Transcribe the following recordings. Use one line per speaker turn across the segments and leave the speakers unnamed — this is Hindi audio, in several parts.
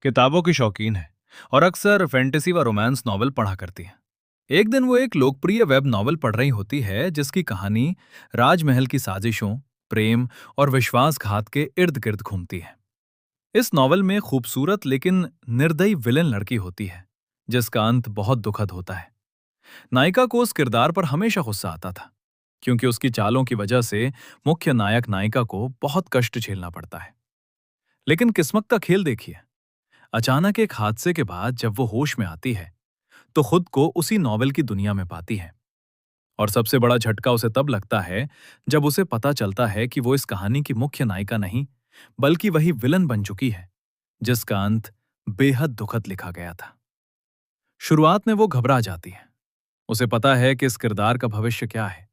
किताबों की शौकीन है और अक्सर फैंटेसी व रोमांस नॉवल पढ़ा करती है। एक दिन वो एक लोकप्रिय वेब नॉवल पढ़ रही होती है जिसकी कहानी राजमहल की साजिशों, प्रेम और विश्वासघात के इर्द गिर्द घूमती है। इस नॉवल में खूबसूरत लेकिन निर्दयी विलेन लड़की होती है जिसका अंत बहुत दुखद होता है। नायिका को उस किरदार पर हमेशा गुस्सा आता था क्योंकि उसकी चालों की वजह से मुख्य नायक नायिका को बहुत कष्ट झेलना पड़ता है। लेकिन किस्मत का खेल देखिए, अचानक एक हादसे के बाद जब वो होश में आती है तो खुद को उसी नॉवेल की दुनिया में पाती है। और सबसे बड़ा झटका उसे तब लगता है जब उसे पता चलता है कि वो इस कहानी की मुख्य नायिका नहीं बल्कि वही विलन बन चुकी है जिसका अंत बेहद दुखद लिखा गया था। शुरुआत में वो घबरा जाती है। उसे पता है कि इस किरदार का भविष्य क्या है,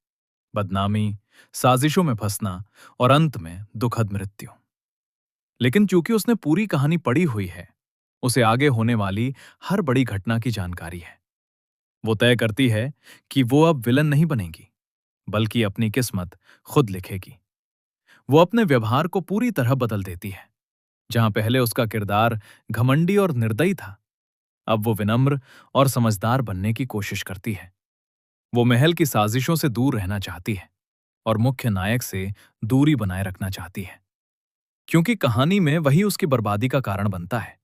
बदनामी, साजिशों में फंसना और अंत में दुखद मृत्यु। लेकिन चूंकि उसने पूरी कहानी पढ़ी हुई है, उसे आगे होने वाली हर बड़ी घटना की जानकारी है। वो तय करती है कि वो अब विलन नहीं बनेगी बल्कि अपनी किस्मत खुद लिखेगी। वो अपने व्यवहार को पूरी तरह बदल देती है। जहां पहले उसका किरदार घमंडी और निर्दयी था, अब वो विनम्र और समझदार बनने की कोशिश करती है। वो महल की साजिशों से दूर रहना चाहती है और मुख्य नायक से दूरी बनाए रखना चाहती है क्योंकि कहानी में वही उसकी बर्बादी का कारण बनता है।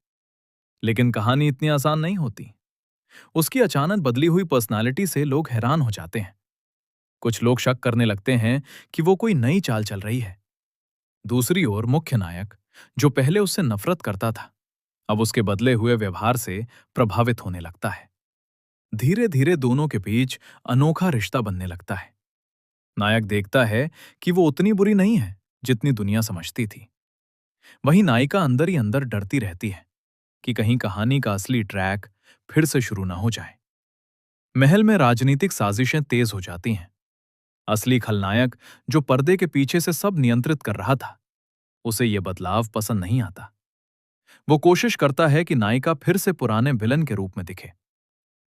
लेकिन कहानी इतनी आसान नहीं होती। उसकी अचानक बदली हुई पर्सनालिटी से लोग हैरान हो जाते हैं। कुछ लोग शक करने लगते हैं कि वो कोई नई चाल चल रही है। दूसरी ओर मुख्य नायक, जो पहले उससे नफरत करता था, अब उसके बदले हुए व्यवहार से प्रभावित होने लगता है। धीरे धीरे दोनों के बीच अनोखा रिश्ता बनने लगता है। नायक देखता है कि वो उतनी बुरी नहीं है जितनी दुनिया समझती थी। वहीं नायिका अंदर ही अंदर डरती रहती है कि कहीं कहानी का असली ट्रैक फिर से शुरू ना हो जाए। महल में राजनीतिक साजिशें तेज हो जाती हैं। असली खलनायक, जो पर्दे के पीछे से सब नियंत्रित कर रहा था, उसे यह बदलाव पसंद नहीं आता। वो कोशिश करता है कि नायिका फिर से पुराने विलन के रूप में दिखे।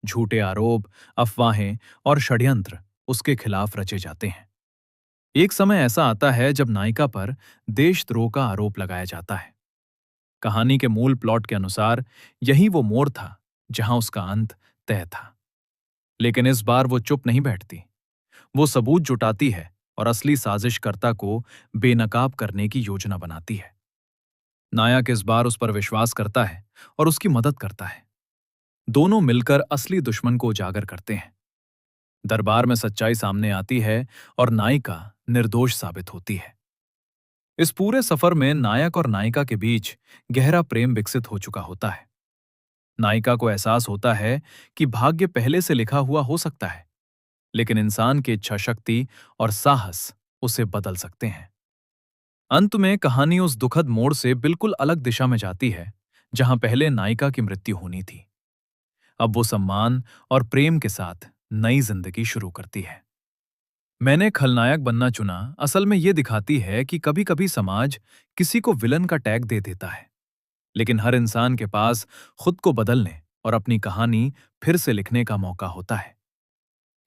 झूठे आरोप, अफवाहें और षड्यंत्र उसके खिलाफ रचे जाते हैं। एक समय ऐसा आता है जब नायिका पर देशद्रोह का आरोप लगाया जाता है। कहानी के मूल प्लॉट के अनुसार यही वो मोड़ था जहां उसका अंत तय था। लेकिन इस बार वो चुप नहीं बैठती। वो सबूत जुटाती है और असली साजिशकर्ता को बेनकाब करने की योजना बनाती है। नायक इस बार उस पर विश्वास करता है और उसकी मदद करता है। दोनों मिलकर असली दुश्मन को उजागर करते हैं। दरबार में सच्चाई सामने आती है और नायिका निर्दोष साबित होती है। इस पूरे सफर में नायक और नायिका के बीच गहरा प्रेम विकसित हो चुका होता है। नायिका को एहसास होता है कि भाग्य पहले से लिखा हुआ हो सकता है, लेकिन इंसान की इच्छा शक्ति और साहस उसे बदल सकते हैं। अंत में कहानी उस दुखद मोड़ से बिल्कुल अलग दिशा में जाती है जहां पहले नायिका की मृत्यु होनी थी। अब वो सम्मान और प्रेम के साथ नई जिंदगी शुरू करती है। मैंने खलनायक बनना चुना असल में ये दिखाती है कि कभी कभी समाज किसी को विलन का टैग दे देता है, लेकिन हर इंसान के पास खुद को बदलने और अपनी कहानी फिर से लिखने का मौका होता है।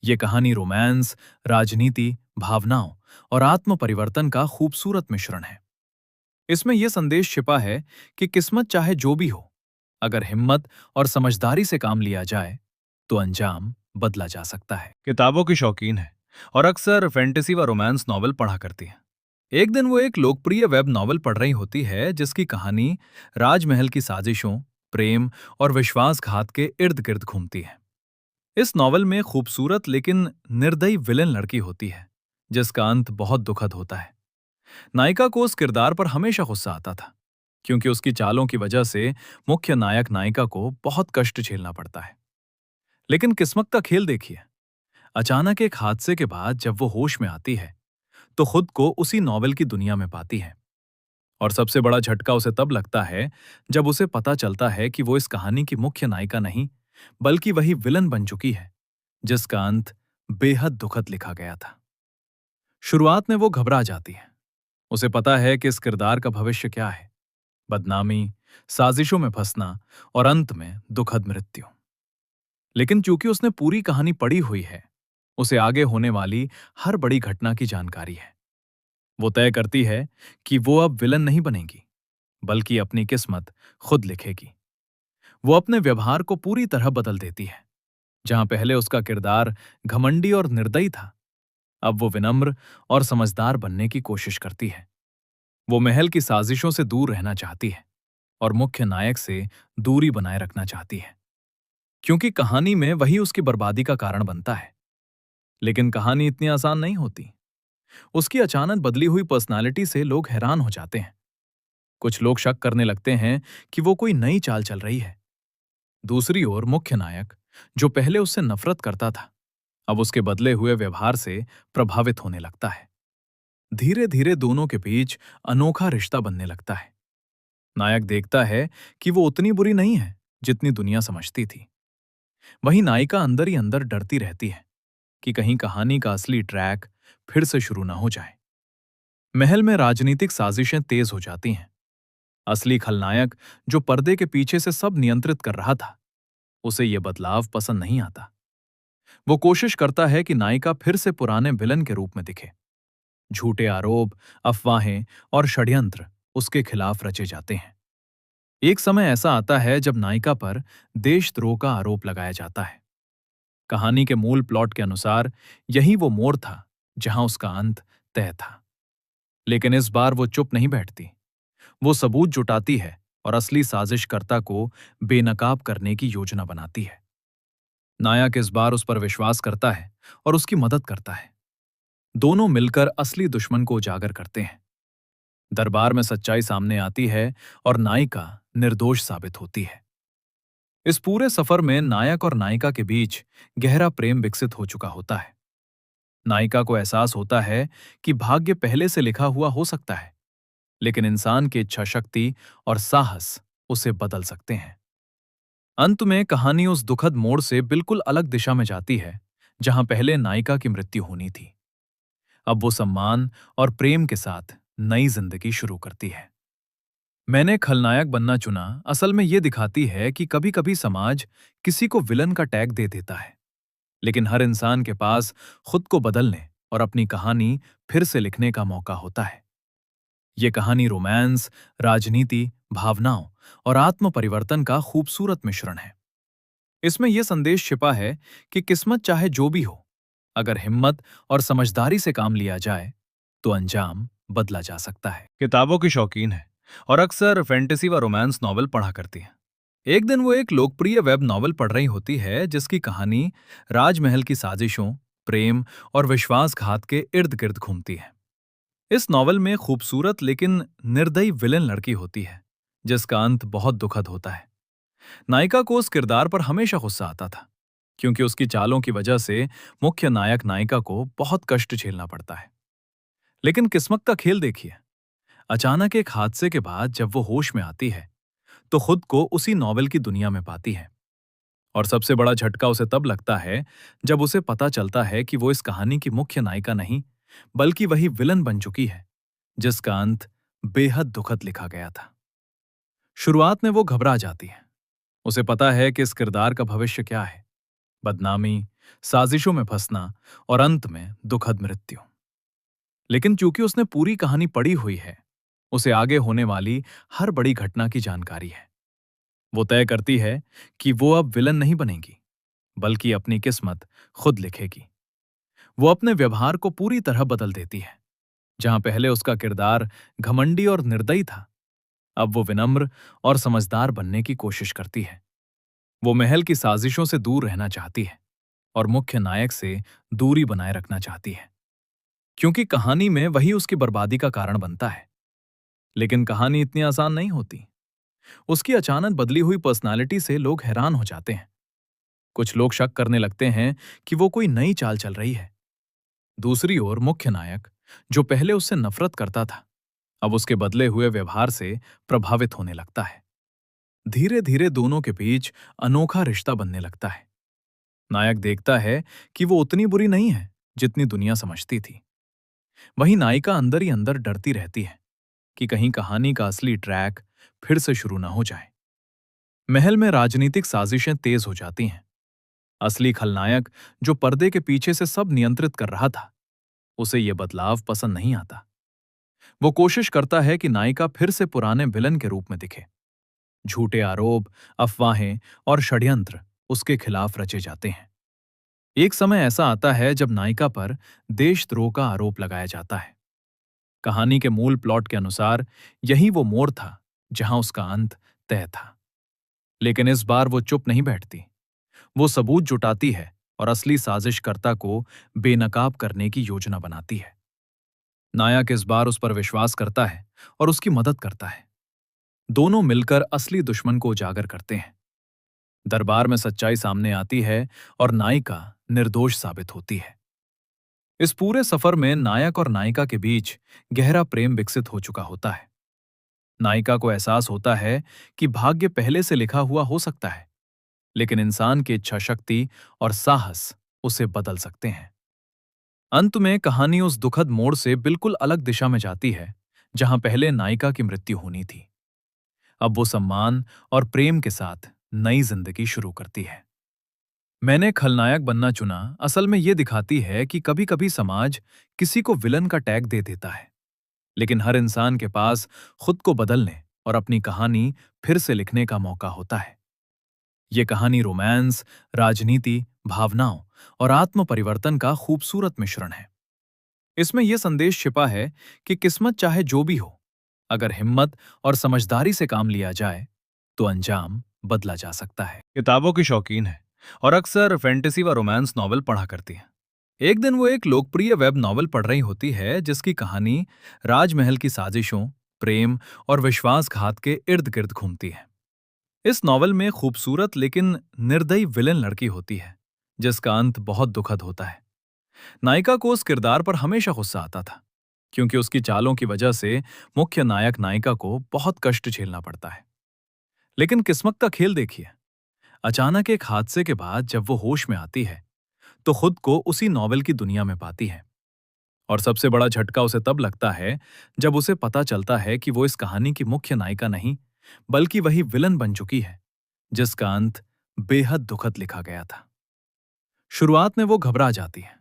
ये कहानी रोमांस, राजनीति, भावनाओं और आत्म परिवर्तन का खूबसूरत मिश्रण है। इसमें यह संदेश छिपा है कि किस्मत चाहे जो भी हो, अगर हिम्मत और समझदारी से काम लिया जाए तो अंजाम बदला जा सकता है। किताबों की शौकीन है और अक्सर फैंटेसी व रोमांस नॉवल पढ़ा करती है। एक दिन वो एक लोकप्रिय वेब नॉवल पढ़ रही होती है जिसकी कहानी राजमहल की साजिशों, प्रेम और विश्वासघात के इर्द गिर्द घूमती है। इस नॉवल में खूबसूरत लेकिन निर्दयी विलेन लड़की होती है जिसका अंत बहुत दुखद होता है। नायिका को उस किरदार पर हमेशा गुस्सा आता था क्योंकि उसकी चालों की वजह से मुख्य नायक नायिका को बहुत कष्ट झेलना पड़ता है। लेकिन किस्मत का खेल देखिए, अचानक एक हादसे के बाद जब वो होश में आती है तो खुद को उसी नॉवेल की दुनिया में पाती है। और सबसे बड़ा झटका उसे तब लगता है जब उसे पता चलता है कि वो इस कहानी की मुख्य नायिका नहीं बल्कि वही विलन बन चुकी है जिसका अंत बेहद दुखद लिखा गया था। शुरुआत में वो घबरा जाती है। उसे पता है कि इस किरदार का भविष्य क्या है, बदनामी, साजिशों में फंसना और अंत में दुखद मृत्यु। लेकिन चूंकि उसने पूरी कहानी पढ़ी हुई है, उसे आगे होने वाली हर बड़ी घटना की जानकारी है। वो तय करती है कि वो अब विलन नहीं बनेगी बल्कि अपनी किस्मत खुद लिखेगी। वो अपने व्यवहार को पूरी तरह बदल देती है। जहां पहले उसका किरदार घमंडी और निर्दयी था, अब वो विनम्र और समझदार बनने की कोशिश करती है। वो महल की साजिशों से दूर रहना चाहती है और मुख्य नायक से दूरी बनाए रखना चाहती है, क्योंकि कहानी में वही उसकी बर्बादी का कारण बनता है। लेकिन कहानी इतनी आसान नहीं होती। उसकी अचानक बदली हुई पर्सनालिटी से लोग हैरान हो जाते हैं। कुछ लोग शक करने लगते हैं कि वो कोई नई चाल चल रही है। दूसरी ओर मुख्य नायक, जो पहले उससे नफरत करता था, अब उसके बदले हुए व्यवहार से प्रभावित होने लगता है। धीरे धीरे दोनों के बीच अनोखा रिश्ता बनने लगता है। नायक देखता है कि वो उतनी बुरी नहीं है जितनी दुनिया समझती थी। वहीं नायिका अंदर ही अंदर डरती रहती है कि कहीं कहानी का असली ट्रैक फिर से शुरू ना हो जाए। महल में राजनीतिक साजिशें तेज हो जाती हैं। असली खलनायक, जो पर्दे के पीछे से सब नियंत्रित कर रहा था, उसे यह बदलाव पसंद नहीं आता। वो कोशिश करता है कि नायिका फिर से पुराने विलन के रूप में दिखे। झूठे आरोप, अफवाहें और षड्यंत्र उसके खिलाफ रचे जाते हैं। एक समय ऐसा आता है जब नायिका पर देशद्रोह का आरोप लगाया जाता है। कहानी के मूल प्लॉट के अनुसार यही वो मोड़ था जहां उसका अंत तय था। लेकिन इस बार वो चुप नहीं बैठती। वो सबूत जुटाती है और असली साजिशकर्ता को बेनकाब करने की योजना बनाती है। नायक इस बार उस पर विश्वास करता है और उसकी मदद करता है। दोनों मिलकर असली दुश्मन को उजागर करते हैं। दरबार में सच्चाई सामने आती है और नायिका निर्दोष साबित होती है। इस पूरे सफर में नायक और नायिका के बीच गहरा प्रेम विकसित हो चुका होता है। नायिका को एहसास होता है कि भाग्य पहले से लिखा हुआ हो सकता है, लेकिन इंसान की इच्छा शक्ति और साहस उसे बदल सकते हैं। अंत में कहानी उस दुखद मोड़ से बिल्कुल अलग दिशा में जाती है जहां पहले नायिका की मृत्यु होनी थी। अब वो सम्मान और प्रेम के साथ नई जिंदगी शुरू करती है। मैंने खलनायक बनना चुना असल में ये दिखाती है कि कभी कभी समाज किसी को विलन का टैग दे देता है, लेकिन हर इंसान के पास खुद को बदलने और अपनी कहानी फिर से लिखने का मौका होता है। ये कहानी रोमांस, राजनीति, भावनाओं और आत्म परिवर्तन का खूबसूरत मिश्रण है। इसमें यह संदेश छिपा है कि किस्मत चाहे जो भी हो, अगर हिम्मत और समझदारी से काम लिया जाए तो अंजाम बदला जा सकता है। किताबों की शौकीन है और अक्सर फैंटेसी व रोमांस नॉवल पढ़ा करती है। एक दिन वो एक लोकप्रिय वेब नॉवल पढ़ रही होती है जिसकी कहानी राजमहल की साजिशों, प्रेम और विश्वासघात के इर्द गिर्द घूमती है। इस नॉवल में खूबसूरत लेकिन निर्दयी विलेन लड़की होती है जिसका अंत बहुत दुखद होता है। नायिका को उस किरदार पर हमेशा गुस्सा आता था, क्योंकि उसकी चालों की वजह से मुख्य नायक नायिका को बहुत कष्ट झेलना पड़ता है। लेकिन किस्मत का खेल देखिए, अचानक एक हादसे के बाद जब वो होश में आती है तो खुद को उसी नॉवल की दुनिया में पाती है। और सबसे बड़ा झटका उसे तब लगता है जब उसे पता चलता है कि वो इस कहानी की मुख्य नायिका नहीं, बल्कि वही विलन बन चुकी है जिसका अंत बेहद दुखद लिखा गया था। शुरुआत में वो घबरा जाती है। उसे पता है कि इस किरदार का भविष्य क्या है, बदनामी, साजिशों में फंसना और अंत में दुखद मृत्यु। लेकिन चूंकि उसने पूरी कहानी पढ़ी हुई है, उसे आगे होने वाली हर बड़ी घटना की जानकारी है। वो तय करती है कि वो अब विलन नहीं बनेगी, बल्कि अपनी किस्मत खुद लिखेगी। वो अपने व्यवहार को पूरी तरह बदल देती है। जहां पहले उसका किरदार घमंडी और निर्दयी था, अब वो विनम्र और समझदार बनने की कोशिश करती है। वो महल की साजिशों से दूर रहना चाहती है और मुख्य नायक से दूरी बनाए रखना चाहती है, क्योंकि कहानी में वही उसकी बर्बादी का कारण बनता है। लेकिन कहानी इतनी आसान नहीं होती। उसकी अचानक बदली हुई पर्सनालिटी से लोग हैरान हो जाते हैं। कुछ लोग शक करने लगते हैं कि वो कोई नई चाल चल रही है। दूसरी ओर मुख्य नायक, जो पहले उससे नफरत करता था, अब उसके बदले हुए व्यवहार से प्रभावित होने लगता है। धीरे धीरे दोनों के बीच अनोखा रिश्ता बनने लगता है। नायक देखता है कि वो उतनी बुरी नहीं है जितनी दुनिया समझती थी। वहीं नायिका अंदर ही अंदर डरती रहती है कि कहीं कहानी का असली ट्रैक फिर से शुरू ना हो जाए। महल में राजनीतिक साजिशें तेज हो जाती हैं। असली खलनायक, जो पर्दे के पीछे से सब नियंत्रित कर रहा था, उसे यह बदलाव पसंद नहीं आता। वो कोशिश करता है कि नायिका फिर से पुराने विलन के रूप में दिखे। झूठे आरोप, अफवाहें और षड्यंत्र उसके खिलाफ रचे जाते हैं। एक समय ऐसा आता है जब नायिका पर देशद्रोह का आरोप लगाया जाता है। कहानी के मूल प्लॉट के अनुसार यही वो मोड़ था जहां उसका अंत तय था। लेकिन इस बार वो चुप नहीं बैठती। वो सबूत जुटाती है और असली साजिशकर्ता को बेनकाब करने की योजना बनाती है। नायक इस बार उस पर विश्वास करता है और उसकी मदद करता है। दोनों मिलकर असली दुश्मन को उजागर करते हैं। दरबार में सच्चाई सामने आती है और नायिका निर्दोष साबित होती है। इस पूरे सफर में नायक और नायिका के बीच गहरा प्रेम विकसित हो चुका होता है। नायिका को एहसास होता है कि भाग्य पहले से लिखा हुआ हो सकता है, लेकिन इंसान की इच्छा शक्ति और साहस उसे बदल सकते हैं। अंत में कहानी उस दुखद मोड़ से बिल्कुल अलग दिशा में जाती है जहां पहले नायिका की मृत्यु होनी थी। अब वो सम्मान और प्रेम के साथ नई जिंदगी शुरू करती है। मैंने खलनायक बनना चुना असल में ये दिखाती है कि कभी कभी समाज किसी को विलन का टैग दे देता है, लेकिन हर इंसान के पास खुद को बदलने और अपनी कहानी फिर से लिखने का मौका होता है। ये कहानी रोमांस, राजनीति, भावनाओं और आत्म परिवर्तन का खूबसूरत मिश्रण है। इसमें यह संदेश छिपा है कि किस्मत चाहे जो भी हो, अगर हिम्मत और समझदारी से काम लिया जाए तो अंजाम बदला जा सकता है। किताबों की शौकीन है और अक्सर फैंटेसी व रोमांस नॉवल पढ़ा करती है। एक दिन वो एक लोकप्रिय वेब नॉवल पढ़ रही होती है जिसकी कहानी राजमहल की साजिशों, प्रेम और विश्वासघात के इर्द गिर्द घूमती है। इस नॉवल में खूबसूरत लेकिन निर्दयी विलेन लड़की होती है जिसका अंत बहुत दुखद होता है। नायिका को उस किरदार पर हमेशा गुस्सा आता था, क्योंकि उसकी चालों की वजह से मुख्य नायक नायिका को बहुत कष्ट झेलना पड़ता है। लेकिन किस्मत का खेल देखिए, अचानक एक हादसे के बाद जब वो होश में आती है तो खुद को उसी नॉवेल की दुनिया में पाती है। और सबसे बड़ा झटका उसे तब लगता है जब उसे पता चलता है कि वो इस कहानी की मुख्य नायिका नहीं, बल्कि वही विलन बन चुकी है जिसका अंत बेहद दुखद लिखा गया था। शुरुआत में वो घबरा जाती है।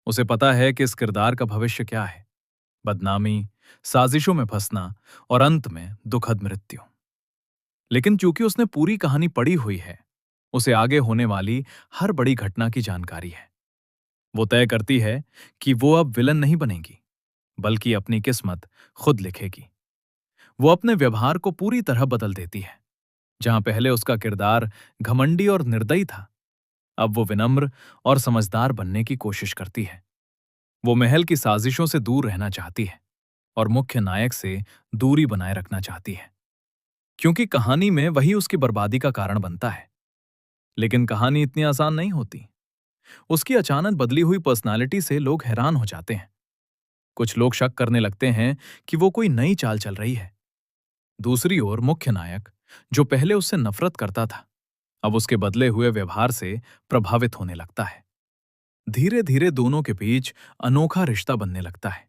उसे पता है कि इस किरदार का भविष्य क्या है, बदनामी, साजिशों में फंसना और अंत में दुखद मृत्यु। लेकिन चूंकि उसने पूरी कहानी पढ़ी हुई है, उसे आगे होने वाली हर बड़ी घटना की जानकारी है। वो तय करती है कि वो अब विलन नहीं बनेगी, बल्कि अपनी किस्मत खुद लिखेगी। वो अपने व्यवहार को पूरी तरह बदल देती है। जहां पहले उसका किरदार घमंडी और निर्दयी था, अब वो विनम्र और समझदार बनने की कोशिश करती है। वो महल की साजिशों से दूर रहना चाहती है और मुख्य नायक से दूरी बनाए रखना चाहती है, क्योंकि कहानी में वही उसकी बर्बादी का कारण बनता है। लेकिन कहानी इतनी आसान नहीं होती। उसकी अचानक बदली हुई पर्सनालिटी से लोग हैरान हो जाते हैं। कुछ लोग शक करने लगते हैं कि वो कोई नई चाल चल रही है। दूसरी ओर मुख्य नायक, जो पहले उससे नफरत करता था, अब उसके बदले हुए व्यवहार से प्रभावित होने लगता है। धीरे धीरे दोनों के बीच अनोखा रिश्ता बनने लगता है।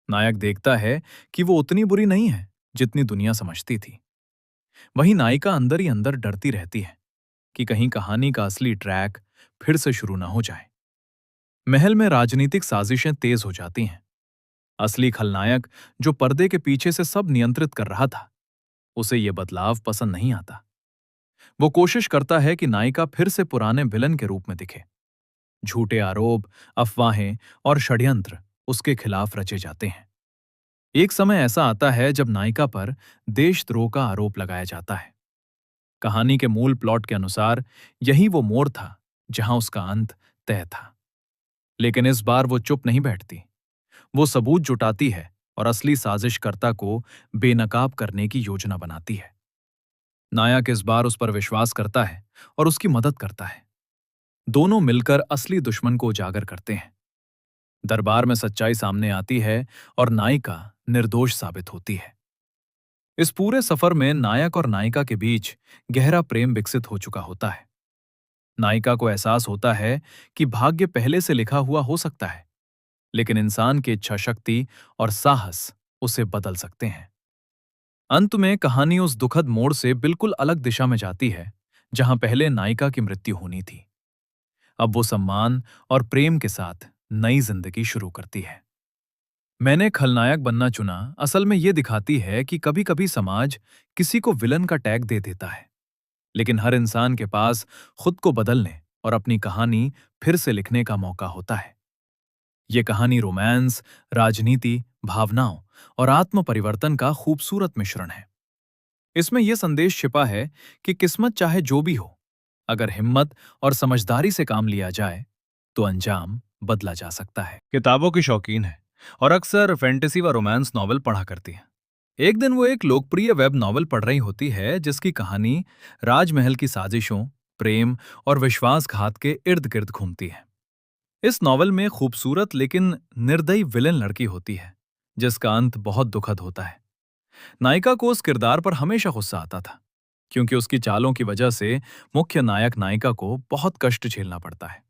नायक देखता है कि वो उतनी बुरी नहीं है जितनी दुनिया समझती थी। वहीं नायिका अंदर ही अंदर डरती रहती है कि कहीं कहानी का असली ट्रैक फिर से शुरू ना हो जाए। महल में राजनीतिक साजिशें तेज हो जाती हैं। असली खलनायक, जो पर्दे के पीछे से सब नियंत्रित कर रहा था, उसे यह बदलाव पसंद नहीं आता। वो कोशिश करता है कि नायिका फिर से पुराने विलन के रूप में दिखे। झूठे आरोप, अफवाहें और षड्यंत्र उसके खिलाफ रचे जाते हैं। एक समय ऐसा आता है जब नायिका पर देशद्रोह का आरोप लगाया जाता है। कहानी के मूल प्लॉट के अनुसार यही वो मोड़ था जहां उसका अंत तय था। लेकिन इस बार वो चुप नहीं बैठती। वो सबूत जुटाती है और असली साजिशकर्ता को बेनकाब करने की योजना बनाती है। नायक इस बार उस पर विश्वास करता है और उसकी मदद करता है। दोनों मिलकर असली दुश्मन को उजागर करते हैं। दरबार में सच्चाई सामने आती है और नायिका निर्दोष साबित होती है। इस पूरे सफर में नायक और नायिका के बीच गहरा प्रेम विकसित हो चुका होता है। नायिका को एहसास होता है कि भाग्य पहले से लिखा हुआ हो सकता है, लेकिन इंसान की इच्छा शक्ति और साहस उसे बदल सकते हैं। अंत में कहानी उस दुखद मोड़ से बिल्कुल अलग दिशा में जाती है जहां पहले नायिका की मृत्यु होनी थी। अब वो सम्मान और प्रेम के साथ नई जिंदगी शुरू करती है। मैंने खलनायक बनना चुना असल में ये दिखाती है कि कभी कभी समाज किसी को विलन का टैग दे देता है, लेकिन हर इंसान के पास खुद को बदलने और अपनी कहानी फिर से लिखने का मौका होता है। ये कहानी रोमांस, राजनीति, भावनाओं और आत्म परिवर्तन का खूबसूरत मिश्रण है। इसमें यह संदेश छिपा है कि किस्मत चाहे जो भी हो, अगर हिम्मत और समझदारी से काम लिया जाए तो अंजाम बदला जा सकता है। किताबों की शौकीन है और अक्सर फैंटेसी व रोमांस नॉवल पढ़ा करती है। एक दिन वो एक लोकप्रिय वेब नॉवल पढ़ रही होती है जिसकी कहानी राजमहल की साजिशों, प्रेम और विश्वासघात के इर्द गिर्द घूमती है। इस नॉवल में खूबसूरत लेकिन निर्दयी विलेन लड़की होती है जिसका अंत बहुत दुखद होता है। नायिका को उस किरदार पर हमेशा गुस्सा आता था, क्योंकि उसकी चालों की वजह से मुख्य नायक नायिका को बहुत कष्ट झेलना पड़ता है।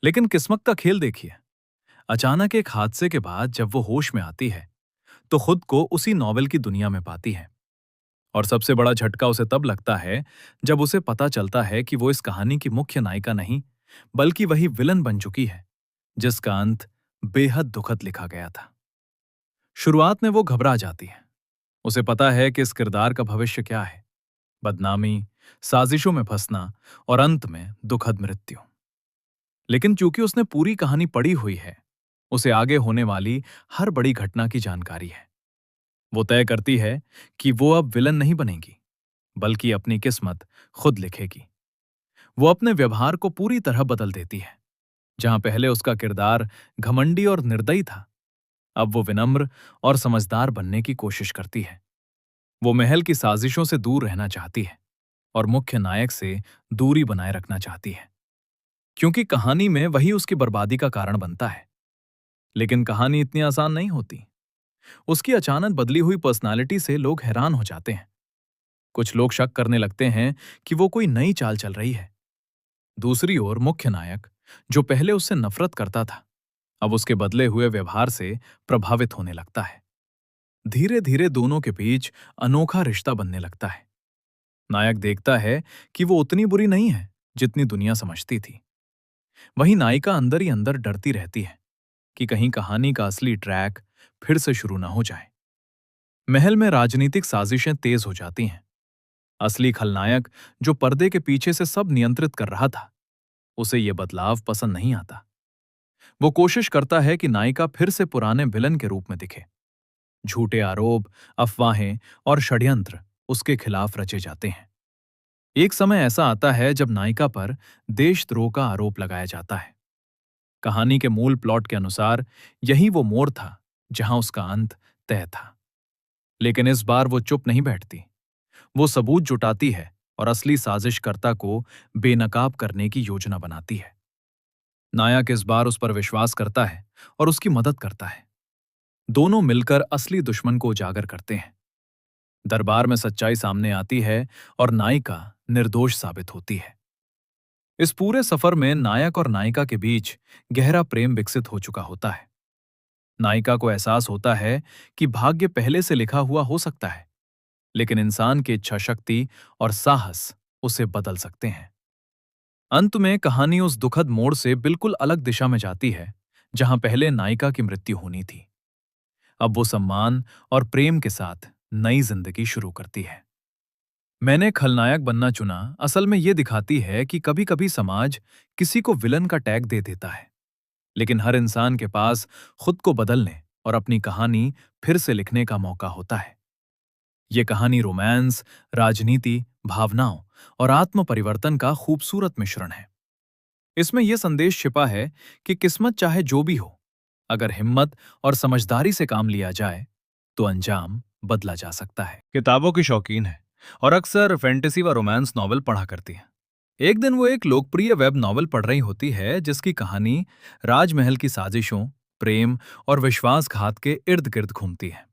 लेकिन किस्मत का खेल देखिए, अचानक एक हादसे के बाद जब वो होश में आती है तो खुद को उसी नॉवेल की दुनिया में पाती है। और सबसे बड़ा झटका उसे तब लगता है जब उसे पता चलता है कि वो इस कहानी की मुख्य नायिका नहीं, बल्कि वही विलन बन चुकी है जिसका अंत बेहद दुखद लिखा गया था। शुरुआत में वो घबरा जाती है। उसे पता है कि इस किरदार का भविष्य क्या है, बदनामी, साजिशों में फंसना और अंत में दुखद मृत्यु। लेकिन चूंकि उसने पूरी कहानी पढ़ी हुई है, उसे आगे होने वाली हर बड़ी घटना की जानकारी है। वो तय करती है कि वो अब विलन नहीं बनेगी, बल्कि अपनी किस्मत खुद लिखेगी। वो अपने व्यवहार को पूरी तरह बदल देती है। जहां पहले उसका किरदार घमंडी और निर्दयी था, अब वो विनम्र और समझदार बनने की कोशिश करती है। वो महल की साजिशों से दूर रहना चाहती है और मुख्य नायक से दूरी बनाए रखना चाहती है, क्योंकि कहानी में वही उसकी बर्बादी का कारण बनता है। लेकिन कहानी इतनी आसान नहीं होती। उसकी अचानक बदली हुई पर्सनालिटी से लोग हैरान हो जाते हैं। कुछ लोग शक करने लगते हैं कि वो कोई नई चाल चल रही है। दूसरी ओर मुख्य नायक, जो पहले उससे नफरत करता था, अब उसके बदले हुए व्यवहार से प्रभावित होने लगता है। धीरे धीरे दोनों के बीच अनोखा रिश्ता बनने लगता है। नायक देखता है कि वो उतनी बुरी नहीं है जितनी दुनिया समझती थी। वहीं नायिका अंदर ही अंदर डरती रहती है कि कहीं कहानी का असली ट्रैक फिर से शुरू ना हो जाए। महल में राजनीतिक साजिशें तेज हो जाती हैं। असली खलनायक, जो पर्दे के पीछे से सब नियंत्रित कर रहा था, उसे ये बदलाव पसंद नहीं आता। वो कोशिश करता है कि नायिका फिर से पुराने विलन के रूप में दिखे। झूठे आरोप, अफवाहें और षड्यंत्र उसके खिलाफ रचे जाते हैं। एक समय ऐसा आता है जब नायिका पर देशद्रोह का आरोप लगाया जाता है। कहानी के मूल प्लॉट के अनुसार यही वो मोड़ था जहां उसका अंत तय था। लेकिन इस बार वो चुप नहीं बैठती। वो सबूत जुटाती है और असली साजिशकर्ता को बेनकाब करने की योजना बनाती है। नायक इस बार उस पर विश्वास करता है और उसकी मदद करता है। दोनों मिलकर असली दुश्मन को उजागर करते हैं। दरबार में सच्चाई सामने आती है और नायिका निर्दोष साबित होती है। इस पूरे सफर में नायक और नायिका के बीच गहरा प्रेम विकसित हो चुका होता है। नायिका को एहसास होता है कि भाग्य पहले से लिखा हुआ हो सकता है, लेकिन इंसान की इच्छा शक्ति और साहस उसे बदल सकते हैं। अंत में कहानी उस दुखद मोड़ से बिल्कुल अलग दिशा में जाती है जहां पहले नायिका की मृत्यु होनी थी। अब वो सम्मान और प्रेम के साथ नई जिंदगी शुरू करती है। मैंने खलनायक बनना चुना असल में ये दिखाती है कि कभी कभी समाज किसी को विलन का टैग दे देता है, लेकिन हर इंसान के पास खुद को बदलने और अपनी कहानी फिर से लिखने का मौका होता है। ये कहानी रोमांस, राजनीति, भावनाओं और आत्म परिवर्तन का खूबसूरत मिश्रण है। इसमें यह संदेश छिपा है कि किस्मत चाहे जो भी हो, अगर हिम्मत और समझदारी से काम लिया जाए तो अंजाम बदला जा सकता है। किताबों की शौकीन है और अक्सर फैंटेसी व रोमांस नॉवल पढ़ा करती है। एक दिन वो एक लोकप्रिय वेब नॉवल पढ़ रही होती है जिसकी कहानी राजमहल की साजिशों, प्रेम और विश्वासघात के इर्द गिर्द घूमती है।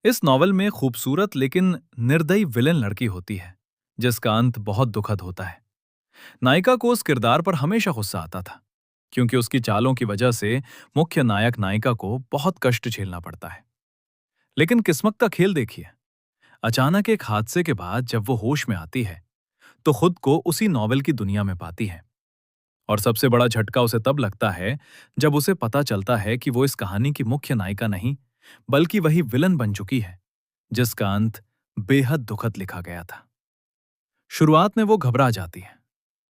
इस नॉवल में खूबसूरत लेकिन निर्दयी विलेन लड़की होती है जिसका अंत बहुत दुखद होता है। नायिका को उस किरदार पर हमेशा गुस्सा आता था, क्योंकि उसकी चालों की वजह से मुख्य नायक नायिका को बहुत कष्ट झेलना पड़ता है। लेकिन किस्मत का खेल देखिए, अचानक एक हादसे के बाद जब वो होश में आती है तो खुद को उसी नॉवेल की दुनिया में पाती है। और सबसे बड़ा झटका उसे तब लगता है जब उसे पता चलता है कि वो इस कहानी की मुख्य नायिका नहीं, बल्कि वही विलन बन चुकी है जिसका अंत बेहद दुखद लिखा गया था। शुरुआत में वो घबरा जाती है।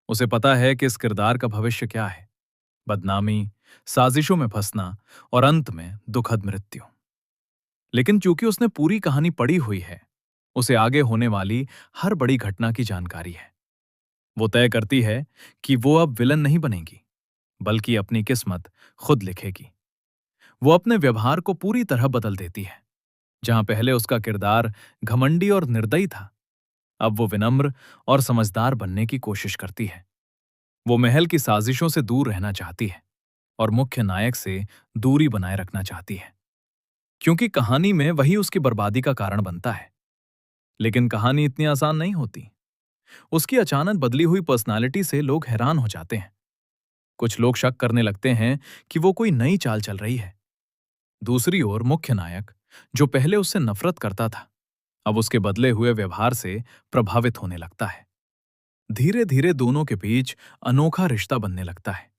उसे पता है कि इस किरदार का भविष्य क्या है, बदनामी, साजिशों में फंसना और अंत में दुखद मृत्यु। लेकिन चूंकि उसने पूरी कहानी पढ़ी हुई है, उसे आगे होने वाली हर बड़ी घटना की जानकारी है। वो तय करती है कि वो अब विलन नहीं बनेगी, बल्कि अपनी किस्मत खुद लिखेगी। वो अपने व्यवहार को पूरी तरह बदल देती है। जहां पहले उसका किरदार घमंडी और निर्दयी था, अब वो विनम्र और समझदार बनने की कोशिश करती है। वो महल की साजिशों से दूर रहना चाहती है और मुख्य नायक से दूरी बनाए रखना चाहती है, क्योंकि कहानी में वही उसकी बर्बादी का कारण बनता है। लेकिन कहानी इतनी आसान नहीं होती। उसकी अचानक बदली हुई पर्सनालिटी से लोग हैरान हो जाते हैं। कुछ लोग शक करने लगते हैं कि वो कोई नई चाल चल रही है। दूसरी ओर मुख्य नायक, जो पहले उससे नफरत करता था, अब उसके बदले हुए व्यवहार से प्रभावित होने लगता है। धीरे धीरे दोनों के बीच अनोखा रिश्ता बनने लगता है।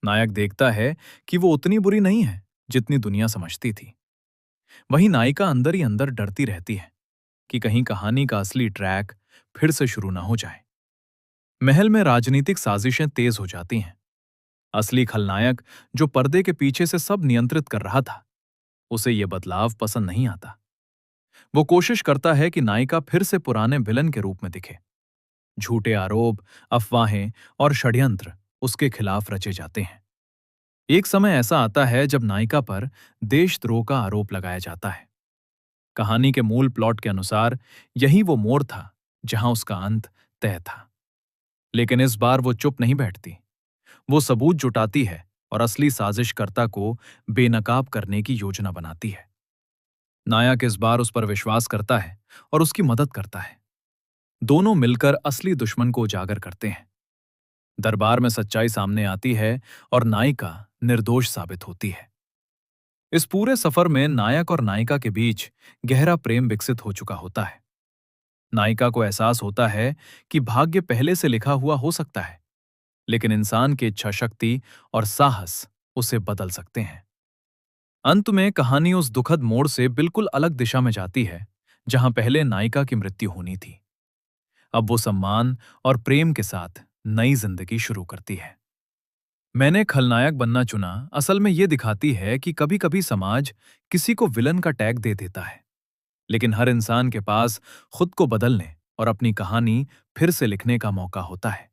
नायक देखता है कि वो उतनी बुरी नहीं है जितनी दुनिया समझती थी। वहीं नायिका अंदर ही अंदर डरती रहती है कि कहीं कहानी का असली ट्रैक फिर से शुरू ना हो जाए। महल में राजनीतिक साजिशें तेज हो जाती हैं। असली खलनायक, जो पर्दे के पीछे से सब नियंत्रित कर रहा था, उसे यह बदलाव पसंद नहीं आता। वो कोशिश करता है कि नायिका फिर से पुराने विलन के रूप में दिखे। झूठे आरोप, अफवाहें और षड्यंत्र उसके खिलाफ रचे जाते हैं। एक समय ऐसा आता है जब नायिका पर देशद्रोह का आरोप लगाया जाता है। कहानी के मूल प्लॉट के अनुसार यही वो मोड़ था जहां उसका अंत तय था। लेकिन इस बार वो चुप नहीं बैठती। वो सबूत जुटाती है और असली साजिशकर्ता को बेनकाब करने की योजना बनाती है। नायक इस बार उस पर विश्वास करता है और उसकी मदद करता है। दोनों मिलकर असली दुश्मन को उजागर करते हैं। दरबार में सच्चाई सामने आती है और नायिका निर्दोष साबित होती है। इस पूरे सफर में नायक और नायिका के बीच गहरा प्रेम विकसित हो चुका होता है। नायिका को एहसास होता है कि भाग्य पहले से लिखा हुआ हो सकता है, लेकिन इंसान की इच्छा शक्ति और साहस उसे बदल सकते हैं। अंत में कहानी उस दुखद मोड़ से बिल्कुल अलग दिशा में जाती है जहां पहले नायिका की मृत्यु होनी थी। अब वो सम्मान और प्रेम के साथ नई जिंदगी शुरू करती है। मैंने खलनायक बनना चुना असल में ये दिखाती है कि कभी कभी समाज किसी को विलन का टैग दे देता है, लेकिन हर इंसान के पास खुद को बदलने और अपनी कहानी फिर से लिखने का मौका होता है।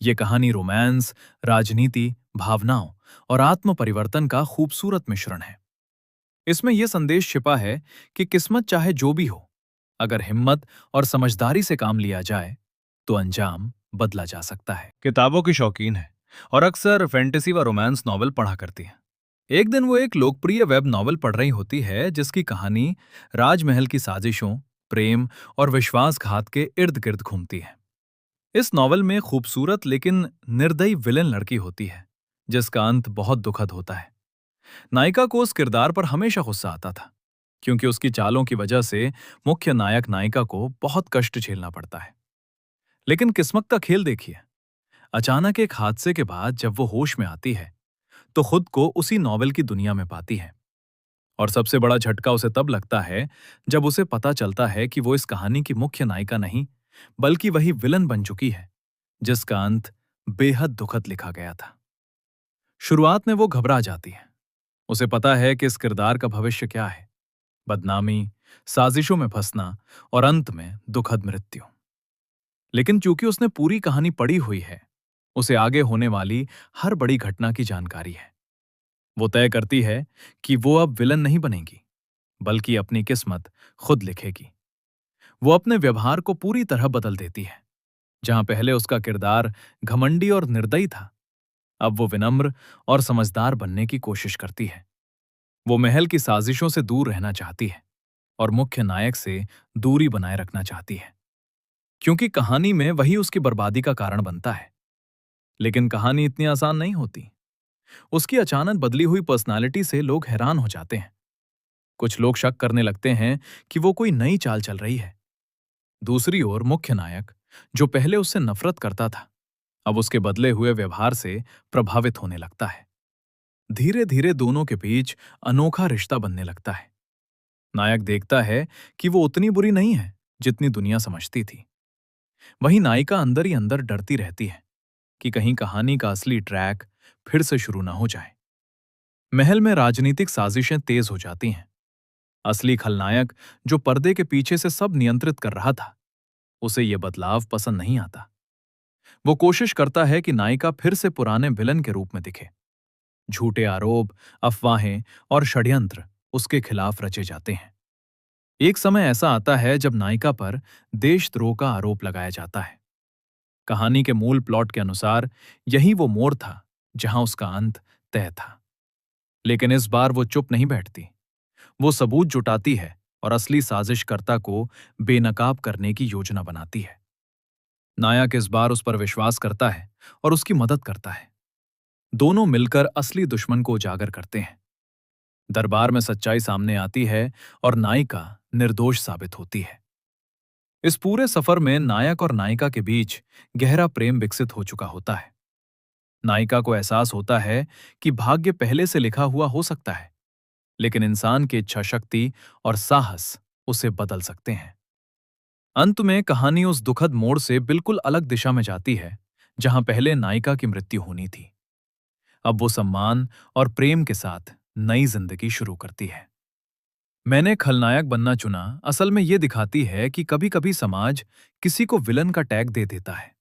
ये कहानी रोमांस, राजनीति, भावनाओं और आत्म परिवर्तन का खूबसूरत मिश्रण है। इसमें यह संदेश छिपा है कि किस्मत चाहे जो भी हो, अगर हिम्मत और समझदारी से काम लिया जाए तो अंजाम बदला जा सकता है। किताबों की शौकीन है और अक्सर फैंटेसी व रोमांस नॉवल पढ़ा करती है। एक दिन वो एक लोकप्रिय वेब नॉवल पढ़ रही होती है जिसकी कहानी राजमहल की साजिशों, प्रेम और विश्वासघात के इर्द गिर्द घूमती है। इस नॉवल में खूबसूरत लेकिन निर्दयी विलेन लड़की होती है जिसका अंत बहुत दुखद होता है। नायिका को उस किरदार पर हमेशा गुस्सा आता था, क्योंकि उसकी चालों की वजह से मुख्य नायक नायिका को बहुत कष्ट झेलना पड़ता है। लेकिन किस्मत का खेल देखिए, अचानक एक हादसे के बाद जब वो होश में आती है तो खुद को उसी नॉवेल की दुनिया में पाती है। और सबसे बड़ा झटका उसे तब लगता है जब उसे पता चलता है कि वो इस कहानी की मुख्य नायिका नहीं, बल्कि वही विलन बन चुकी है जिसका अंत बेहद दुखद लिखा गया था। शुरुआत में वो घबरा जाती है। उसे पता है कि इस किरदार का भविष्य क्या है, बदनामी, साजिशों में फंसना और अंत में दुखद मृत्यु। लेकिन चूंकि उसने पूरी कहानी पढ़ी हुई है, उसे आगे होने वाली हर बड़ी घटना की जानकारी है। वो तय करती है कि वो अब विलन नहीं बनेगी, बल्कि अपनी किस्मत खुद लिखेगी। वो अपने व्यवहार को पूरी तरह बदल देती है। जहां पहले उसका किरदार घमंडी और निर्दयी था, अब वो विनम्र और समझदार बनने की कोशिश करती है। वो महल की साजिशों से दूर रहना चाहती है और मुख्य नायक से दूरी बनाए रखना चाहती है, क्योंकि कहानी में वही उसकी बर्बादी का कारण बनता है। लेकिन कहानी इतनी आसान नहीं होती। उसकी अचानक बदली हुई पर्सनालिटी से लोग हैरान हो जाते हैं। कुछ लोग शक करने लगते हैं कि वो कोई नई चाल चल रही है। दूसरी ओर मुख्य नायक, जो पहले उससे नफरत करता था, अब उसके बदले हुए व्यवहार से प्रभावित होने लगता है। धीरे धीरे दोनों के बीच अनोखा रिश्ता बनने लगता है। नायक देखता है कि वो उतनी बुरी नहीं है जितनी दुनिया समझती थी। वहीं नायिका अंदर ही अंदर डरती रहती है कि कहीं कहानी का असली ट्रैक फिर से शुरू ना हो जाए। महल में राजनीतिक साजिशें तेज हो जाती हैं। असली खलनायक, जो पर्दे के पीछे से सब नियंत्रित कर रहा था, उसे ये बदलाव पसंद नहीं आता। वो कोशिश करता है कि नायिका फिर से पुराने विलन के रूप में दिखे। झूठे आरोप, अफवाहें और षड्यंत्र उसके खिलाफ रचे जाते हैं। एक समय ऐसा आता है जब नायिका पर देशद्रोह का आरोप लगाया जाता है। कहानी के मूल प्लॉट के अनुसार यही वो मोड़ था जहां उसका अंत तय था। लेकिन इस बार वो चुप नहीं बैठती। वो सबूत जुटाती है और असली साजिशकर्ता को बेनकाब करने की योजना बनाती है। नायक इस बार उस पर विश्वास करता है और उसकी मदद करता है। दोनों मिलकर असली दुश्मन को उजागर करते हैं। दरबार में सच्चाई सामने आती है और नायिका निर्दोष साबित होती है। इस पूरे सफर में नायक और नायिका के बीच गहरा प्रेम विकसित हो चुका होता है। नायिका को एहसास होता है कि भाग्य पहले से लिखा हुआ हो सकता है, लेकिन इंसान की इच्छा शक्ति और साहस उसे बदल सकते हैं। अंत में कहानी उस दुखद मोड़ से बिल्कुल अलग दिशा में जाती है जहां पहले नायिका की मृत्यु होनी थी। अब वो सम्मान और प्रेम के साथ नई जिंदगी शुरू करती है। मैंने खलनायक बनना चुना असल में ये दिखाती है कि कभी कभी समाज किसी को विलन का टैग दे देता है,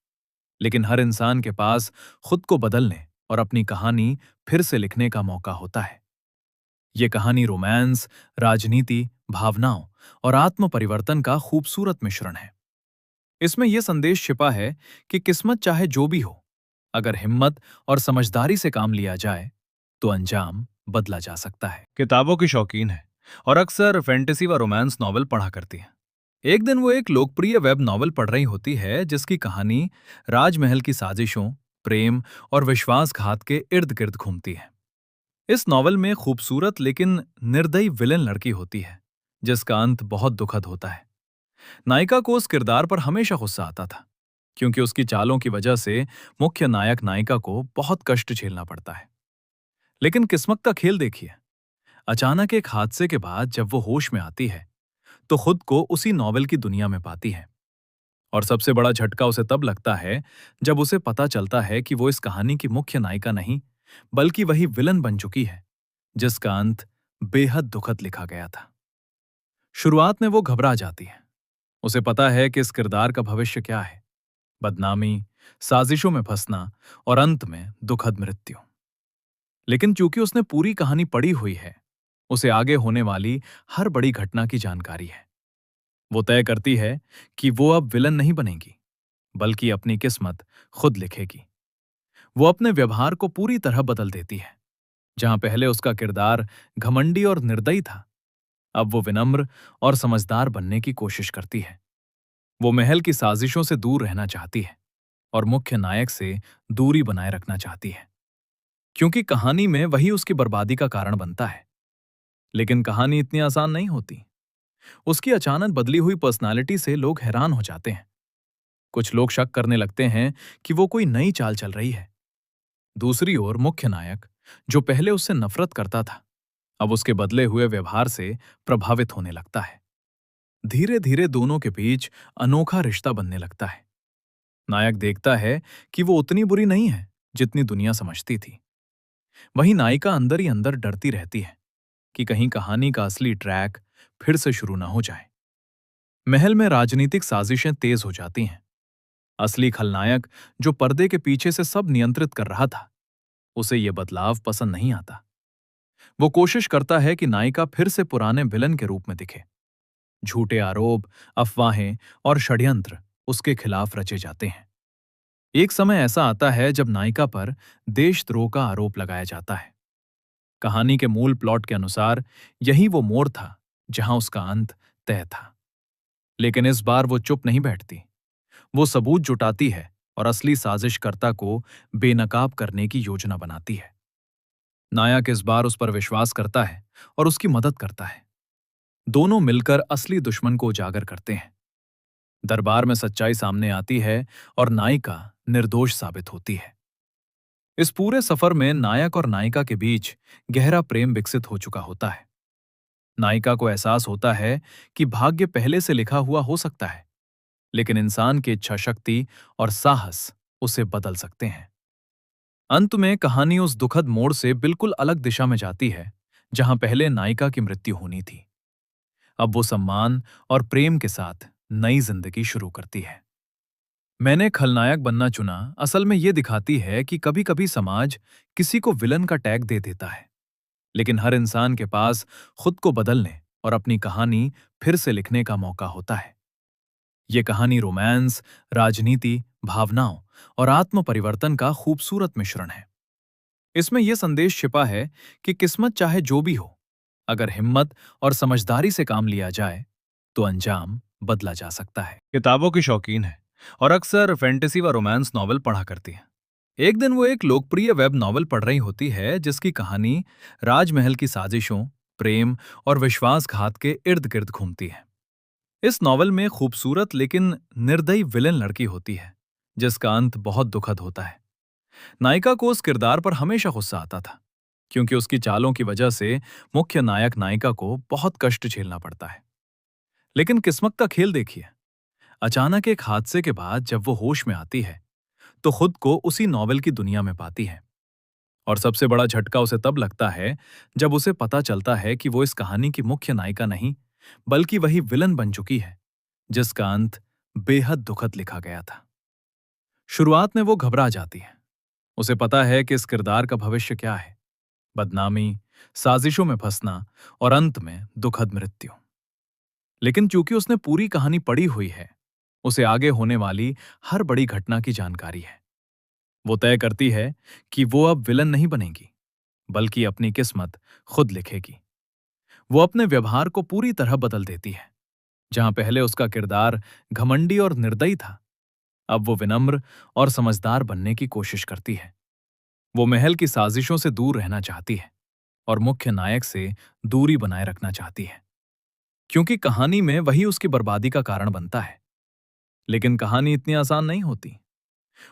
लेकिन हर इंसान के पास खुद को बदलने और अपनी कहानी फिर से लिखने का मौका होता है। ये कहानी रोमांस, राजनीति, भावनाओं और आत्म परिवर्तन का खूबसूरत मिश्रण है। इसमें यह संदेश छिपा है कि किस्मत चाहे जो भी हो, अगर हिम्मत और समझदारी से काम लिया जाए तो अंजाम बदला जा सकता है। किताबों की शौकीन है और अक्सर फैंटेसी व रोमांस नॉवल पढ़ा करती है। एक दिन वो एक लोकप्रिय वेब नॉवल पढ़ रही होती है जिसकी कहानी राजमहल की साजिशों, प्रेम और विश्वासघात के इर्द गिर्द घूमती है। इस नॉवल में खूबसूरत लेकिन निर्दयी विलेन लड़की होती है जिसका अंत बहुत दुखद होता है। नायिका को उस किरदार पर हमेशा गुस्सा आता था, क्योंकि उसकी चालों की वजह से मुख्य नायक नायिका को बहुत कष्ट झेलना पड़ता है। लेकिन किस्मत का खेल देखिए, अचानक एक हादसे के बाद जब वो होश में आती है तो खुद को उसी नॉवेल की दुनिया में पाती है। और सबसे बड़ा झटका उसे तब लगता है जब उसे पता चलता है कि वो इस कहानी की मुख्य नायिका नहीं, बल्कि वही विलन बन चुकी है जिसका अंत बेहद दुखद लिखा गया था। शुरुआत में वो घबरा जाती है। उसे पता है कि इस किरदार का भविष्य क्या है, बदनामी, साजिशों में फंसना और अंत में दुखद मृत्यु। लेकिन चूंकि उसने पूरी कहानी पढ़ी हुई है, उसे आगे होने वाली हर बड़ी घटना की जानकारी है। वो तय करती है कि वो अब विलन नहीं बनेगी, बल्कि अपनी किस्मत खुद लिखेगी। वो अपने व्यवहार को पूरी तरह बदल देती है। जहां पहले उसका किरदार घमंडी और निर्दयी था, अब वो विनम्र और समझदार बनने की कोशिश करती है। वो महल की साजिशों से दूर रहना चाहती है और मुख्य नायक से दूरी बनाए रखना चाहती है, क्योंकि कहानी में वही उसकी बर्बादी का कारण बनता है। लेकिन कहानी इतनी आसान नहीं होती। उसकी अचानक बदली हुई पर्सनालिटी से लोग हैरान हो जाते हैं। कुछ लोग शक करने लगते हैं कि वो कोई नई चाल चल रही है। दूसरी ओर मुख्य नायक, जो पहले उससे नफरत करता था, अब उसके बदले हुए व्यवहार से प्रभावित होने लगता है। धीरे धीरे दोनों के बीच अनोखा रिश्ता बनने लगता है। नायक देखता है कि वो उतनी बुरी नहीं है जितनी दुनिया समझती थी। वहीं नायिका अंदर ही अंदर डरती रहती है कि कहीं कहानी का असली ट्रैक फिर से शुरू ना हो जाए। महल में राजनीतिक साजिशें तेज हो जाती हैं। असली खलनायक, जो पर्दे के पीछे से सब नियंत्रित कर रहा था, उसे ये बदलाव पसंद नहीं आता। वो कोशिश करता है कि नायिका फिर से पुराने विलन के रूप में दिखे। झूठे आरोप, अफवाहें और षड्यंत्र उसके खिलाफ रचे जाते हैं। एक समय ऐसा आता है जब नायिका पर देशद्रोह का आरोप लगाया जाता है। कहानी के मूल प्लॉट के अनुसार यही वो मोड़ था जहां उसका अंत तय था। लेकिन इस बार वो चुप नहीं बैठती। वो सबूत जुटाती है और असली साजिशकर्ता को बेनकाब करने की योजना बनाती है। नायक इस बार उस पर विश्वास करता है और उसकी मदद करता है। दोनों मिलकर असली दुश्मन को उजागर करते हैं। दरबार में सच्चाई सामने आती है और नायिका निर्दोष साबित होती है। इस पूरे सफर में नायक और नायिका के बीच गहरा प्रेम विकसित हो चुका होता है। नायिका को एहसास होता है कि भाग्य पहले से लिखा हुआ हो सकता है, लेकिन इंसान की इच्छा शक्ति और साहस उसे बदल सकते हैं। अंत में कहानी उस दुखद मोड़ से बिल्कुल अलग दिशा में जाती है, जहां पहले नायिका की मृत्यु होनी थी। अब वो सम्मान और प्रेम के साथ नई जिंदगी शुरू करती है। मैंने खलनायक बनना चुना असल में ये दिखाती है कि कभी कभी समाज किसी को विलन का टैग दे देता है, लेकिन हर इंसान के पास खुद को बदलने और अपनी कहानी फिर से लिखने का मौका होता है। ये कहानी रोमांस, राजनीति, भावनाओं और आत्म परिवर्तन का खूबसूरत मिश्रण है। इसमें यह संदेश छिपा है कि किस्मत चाहे जो भी हो, अगर हिम्मत और समझदारी से काम लिया जाए तो अंजाम बदला जा सकता है। किताबों की शौकीन है और अक्सर फैंटेसी व रोमांस नॉवल पढ़ा करती है। एक दिन वो एक लोकप्रिय वेब नॉवल पढ़ रही होती है जिसकी कहानी राजमहल की साजिशों, प्रेम और विश्वासघात के इर्द गिर्द घूमती है। इस नॉवल में खूबसूरत लेकिन निर्दयी विलेन लड़की होती है, जिसका अंत बहुत दुखद होता है। नायिका को उस किरदार पर हमेशा गुस्सा आता था, क्योंकि उसकी चालों की वजह से मुख्य नायक नायिका को बहुत कष्ट झेलना पड़ता है। लेकिन किस्मत का खेल देखिए, अचानक एक हादसे के बाद जब वो होश में आती है तो खुद को उसी नॉवल की दुनिया में पाती है। और सबसे बड़ा झटका उसे तब लगता है जब उसे पता चलता है कि वो इस कहानी की मुख्य नायिका नहीं, बल्कि वही विलन बन चुकी है, जिसका अंत बेहद दुखद लिखा गया था। शुरुआत में वो घबरा जाती है। उसे पता है कि इस किरदार का भविष्य क्या है, बदनामी, साजिशों में फंसना और अंत में दुखद मृत्यु। लेकिन चूंकि उसने पूरी कहानी पढ़ी हुई है, उसे आगे होने वाली हर बड़ी घटना की जानकारी है। वो तय करती है कि वो अब विलन नहीं बनेगी, बल्कि अपनी किस्मत खुद लिखेगी। वो अपने व्यवहार को पूरी तरह बदल देती है। जहां पहले उसका किरदार घमंडी और निर्दयी था, अब वो विनम्र और समझदार बनने की कोशिश करती है। वो महल की साजिशों से दूर रहना चाहती है और मुख्य नायक से दूरी बनाए रखना चाहती है, क्योंकि कहानी में वही उसकी बर्बादी का कारण बनता है। लेकिन कहानी इतनी आसान नहीं होती।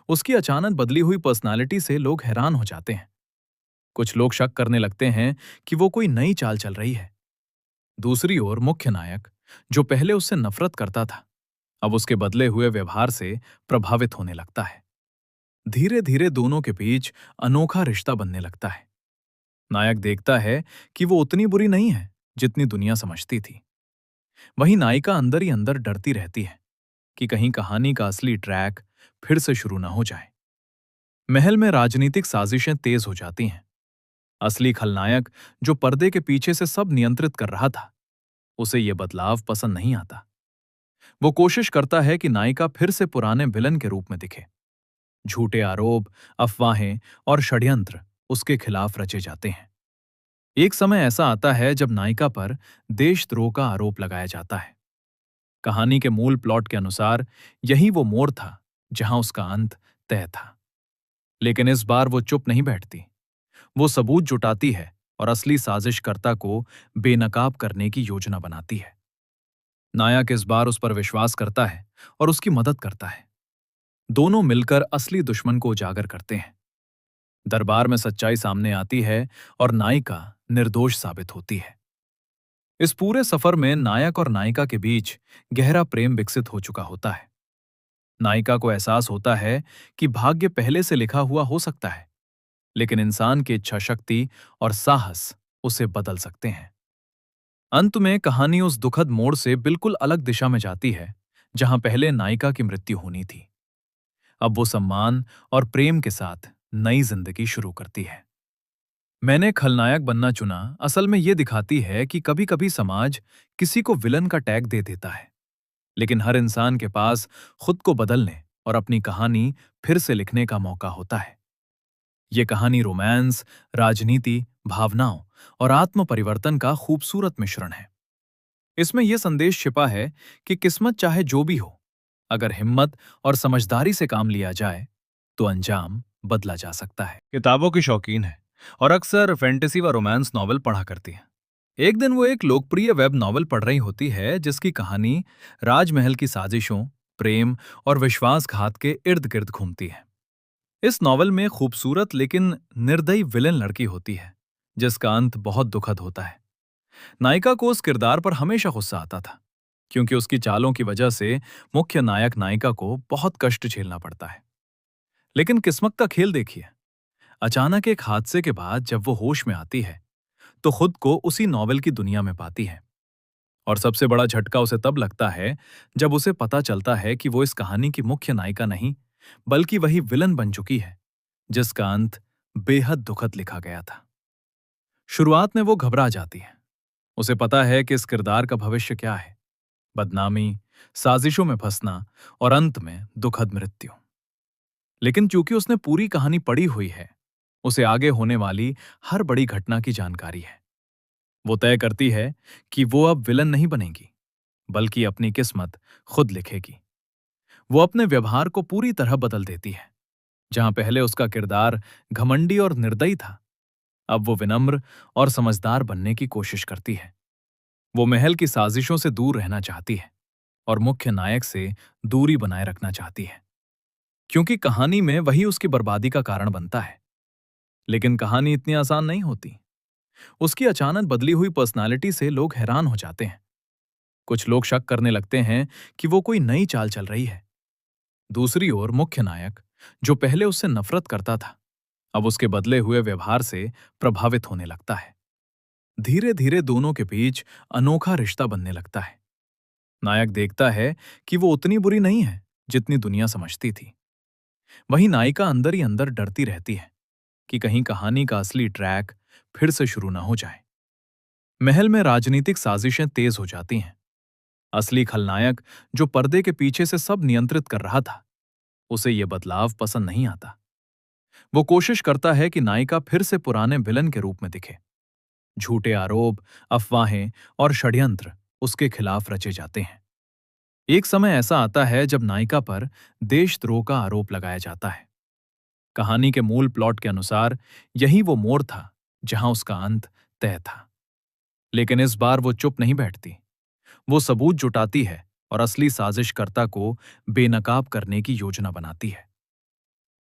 उसकी अचानक बदली हुई पर्सनालिटी से लोग हैरान हो जाते हैं। कुछ लोग शक करने लगते हैं कि वो कोई नई चाल चल रही है। दूसरी ओर मुख्य नायक, जो पहले उससे नफरत करता था, अब उसके बदले हुए व्यवहार से प्रभावित होने लगता है। धीरे धीरे दोनों के बीच अनोखा रिश्ता बनने लगता है। नायक देखता है कि वो उतनी बुरी नहीं है जितनी दुनिया समझती थी। वहीं नायिका अंदर ही अंदर डरती रहती है कि कहीं कहानी का असली ट्रैक फिर से शुरू ना हो जाए। महल में राजनीतिक साजिशें तेज हो जाती हैं। असली खलनायक, जो पर्दे के पीछे से सब नियंत्रित कर रहा था, उसे यह बदलाव पसंद नहीं आता। वो कोशिश करता है कि नायिका फिर से पुराने विलन के रूप में दिखे। झूठे आरोप, अफवाहें और षड्यंत्र उसके खिलाफ रचे जाते हैं। एक समय ऐसा आता है जब नायिका पर देशद्रोह का आरोप लगाया जाता है। कहानी के मूल प्लॉट के अनुसार यही वो मोड़ था जहां उसका अंत तय था। लेकिन इस बार वो चुप नहीं बैठती। वो सबूत जुटाती है और असली साजिशकर्ता को बेनकाब करने की योजना बनाती है। नायक इस बार उस पर विश्वास करता है और उसकी मदद करता है। दोनों मिलकर असली दुश्मन को उजागर करते हैं। दरबार में सच्चाई सामने आती है और नायिका निर्दोष साबित होती है। इस पूरे सफर में नायक और नायिका के बीच गहरा प्रेम विकसित हो चुका होता है। नायिका को एहसास होता है कि भाग्य पहले से लिखा हुआ हो सकता है, लेकिन इंसान की इच्छा शक्ति और साहस उसे बदल सकते हैं। अंत में कहानी उस दुखद मोड़ से बिल्कुल अलग दिशा में जाती है, जहां पहले नायिका की मृत्यु होनी थी। अब वो सम्मान और प्रेम के साथ नई जिंदगी शुरू करती है। मैंने खलनायक बनना चुना असल में ये दिखाती है कि कभी कभी समाज किसी को विलन का टैग दे देता है, लेकिन हर इंसान के पास खुद को बदलने और अपनी कहानी फिर से लिखने का मौका होता है। ये कहानी रोमांस, राजनीति, भावनाओं और आत्म परिवर्तन का खूबसूरत मिश्रण है। इसमें यह संदेश छिपा है कि किस्मत चाहे जो भी हो, अगर हिम्मत और समझदारी से काम लिया जाए तो अंजाम बदला जा सकता है। किताबों की शौकीन है और अक्सर फैंटेसी व रोमांस नॉवल पढ़ा करती है। एक दिन वो एक लोकप्रिय वेब नॉवल पढ़ रही होती है जिसकी कहानी राजमहल की साजिशों, प्रेम और विश्वासघात के इर्द गिर्द घूमती है। इस नॉवल में खूबसूरत लेकिन निर्दयी विलेन लड़की होती है, जिसका अंत बहुत दुखद होता है। नायिका को उस किरदार पर हमेशा गुस्सा आता था, क्योंकि उसकी चालों की वजह से मुख्य नायक नायिका को बहुत कष्ट झेलना पड़ता है। लेकिन किस्मत का खेल देखिए, अचानक एक हादसे के बाद जब वो होश में आती है, तो खुद को उसी नॉवेल की दुनिया में पाती है। और सबसे बड़ा झटका उसे तब लगता है जब उसे पता चलता है कि वो इस कहानी की मुख्य नायिका नहीं, बल्कि वही विलन बन चुकी है, जिसका अंत बेहद दुखद लिखा गया था। शुरुआत में वो घबरा जाती है। उसे पता है कि इस किरदार का भविष्य क्या है, बदनामी, साजिशों में फंसना और अंत में दुखद मृत्यु। लेकिन चूंकि उसने पूरी कहानी पढ़ी हुई है, उसे आगे होने वाली हर बड़ी घटना की जानकारी है। वो तय करती है कि वो अब विलन नहीं बनेगी, बल्कि अपनी किस्मत खुद लिखेगी। वो अपने व्यवहार को पूरी तरह बदल देती है। जहां पहले उसका किरदार घमंडी और निर्दयी था, अब वो विनम्र और समझदार बनने की कोशिश करती है। वो महल की साजिशों से दूर रहना चाहती है और मुख्य नायक से दूरी बनाए रखना चाहती है, क्योंकि कहानी में वही उसकी बर्बादी का कारण बनता है। लेकिन कहानी इतनी आसान नहीं होती। उसकी अचानक बदली हुई पर्सनालिटी से लोग हैरान हो जाते हैं। कुछ लोग शक करने लगते हैं कि वो कोई नई चाल चल रही है। दूसरी ओर मुख्य नायक, जो पहले उससे नफरत करता था, अब उसके बदले हुए व्यवहार से प्रभावित होने लगता है। धीरे धीरे दोनों के बीच अनोखा रिश्ता बनने लगता है। नायक देखता है कि वो उतनी बुरी नहीं है जितनी दुनिया समझती थी। वहीं नायिका अंदर ही अंदर डरती रहती है कि कहीं कहानी का असली ट्रैक फिर से शुरू न हो जाए। महल में राजनीतिक साजिशें तेज हो जाती हैं। असली खलनायक, जो पर्दे के पीछे से सब नियंत्रित कर रहा था, उसे ये बदलाव पसंद नहीं आता। वो कोशिश करता है कि नायिका फिर से पुराने विलन के रूप में दिखे। झूठे आरोप, अफवाहें और षड्यंत्र उसके खिलाफ रचे जाते हैं। एक समय ऐसा आता है जब नायिका पर देशद्रोह का आरोप लगाया जाता है। कहानी के मूल प्लॉट के अनुसार यही वो मोड़ था जहां उसका अंत तय था। लेकिन इस बार वो चुप नहीं बैठती। वो सबूत जुटाती है और असली साजिशकर्ता को बेनकाब करने की योजना बनाती है।